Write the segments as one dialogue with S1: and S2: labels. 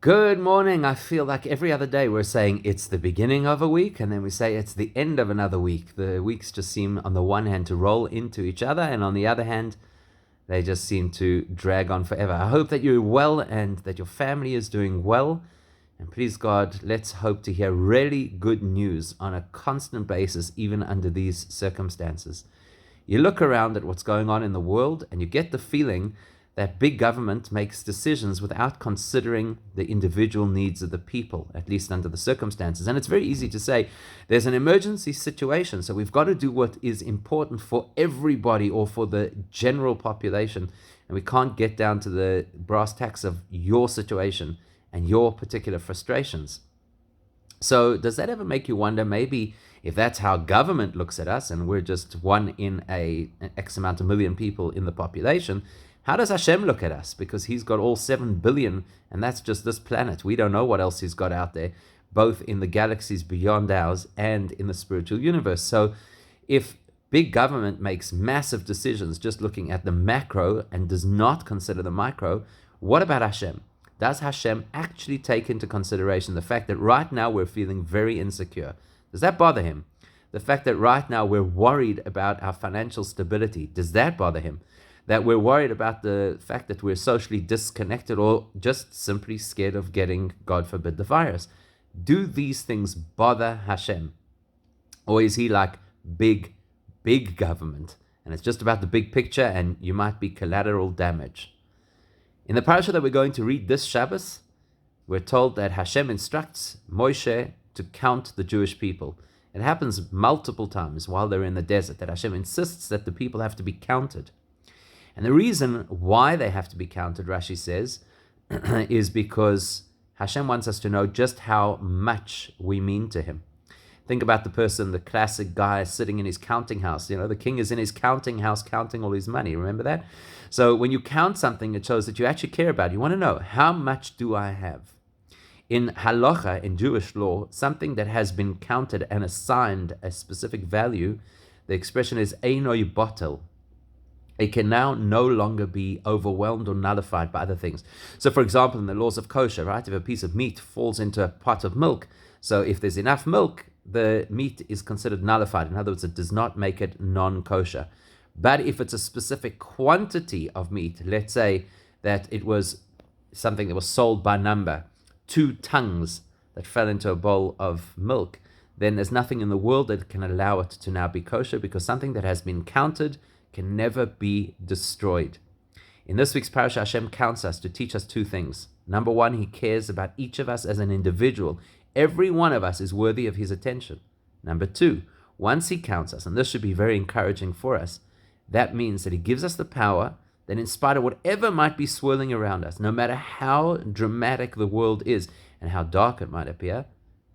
S1: Good morning. I feel like every other day we're saying it's the beginning of a week, and then we say it's the end of another week. The weeks just seem, on the one hand, to roll into each other, and on the other hand, they just seem to drag on forever. I hope that you're well and that your family is doing well. And please, God, let's hope to hear really good news on a constant basis, even under these circumstances. You look around at what's going on in the world, and you get the feeling that big government makes decisions without considering the individual needs of the people, at least under the circumstances. And it's very easy to say there's an emergency situation, so we've got to do what is important for everybody or for the general population. And we can't get down to the brass tacks of your situation and your particular frustrations. So does that ever make you wonder, maybe if that's how government looks at us and we're just one in an X amount of million people in the population, how does Hashem look at us? Because he's got all 7 billion, and that's just this planet. We don't know what else he's got out there, both in the galaxies beyond ours and in the spiritual universe. So if big government makes massive decisions just looking at the macro and does not consider the micro, what about Hashem? Does Hashem actually take into consideration the fact that right now we're feeling very insecure? Does that bother him? The fact that right now we're worried about our financial stability, does that bother him? That we're worried about the fact that we're socially disconnected or just simply scared of getting, God forbid, the virus. Do these things bother Hashem? Or is he like big government, and it's just about the big picture and you might be collateral damage? In the parasha that we're going to read this Shabbos, we're told that Hashem instructs Moshe to count the Jewish people. It happens multiple times while they're in the desert that Hashem insists that the people have to be counted. And the reason why they have to be counted, Rashi says, is because Hashem wants us to know just how much we mean to him. Think about the person, the classic guy sitting in his counting house. The king is in his counting house counting all his money. Remember that? So when you count something, it shows that you actually care about it. You want to know, how much do I have? In halacha, in Jewish law, something that has been counted and assigned a specific value, the expression is einoi botel. It can now no longer be overwhelmed or nullified by other things. So, for example, in the laws of kosher, right, if a piece of meat falls into a pot of milk, so if there's enough milk, the meat is considered nullified. In other words, it does not make it non-kosher. But if it's a specific quantity of meat, let's say that it was something that was sold by number, 2 tongues that fell into a bowl of milk, then there's nothing in the world that can allow it to now be kosher, because something that has been counted can never be destroyed. In this week's parasha, Hashem counts us to teach us 2 things. Number 1, he cares about each of us as an individual. Every one of us is worthy of his attention. Number 2, once he counts us, and this should be very encouraging for us, that means that he gives us the power that in spite of whatever might be swirling around us, no matter how dramatic the world is and how dark it might appear,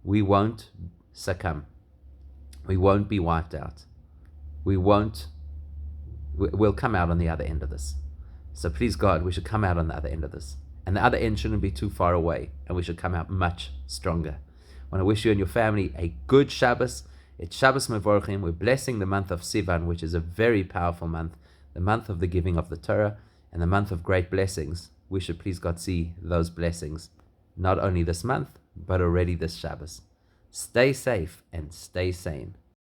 S1: we won't succumb. We won't be wiped out. We'll come out on the other end of this. So please, God, we should come out on the other end of this. And the other end shouldn't be too far away, and we should come out much stronger. I want to wish you and your family a good Shabbos. It's Shabbos Mevorchim. We're blessing the month of Sivan, which is a very powerful month, the month of the giving of the Torah, and the month of great blessings. We should please, God, see those blessings, not only this month, but already this Shabbos. Stay safe and stay sane.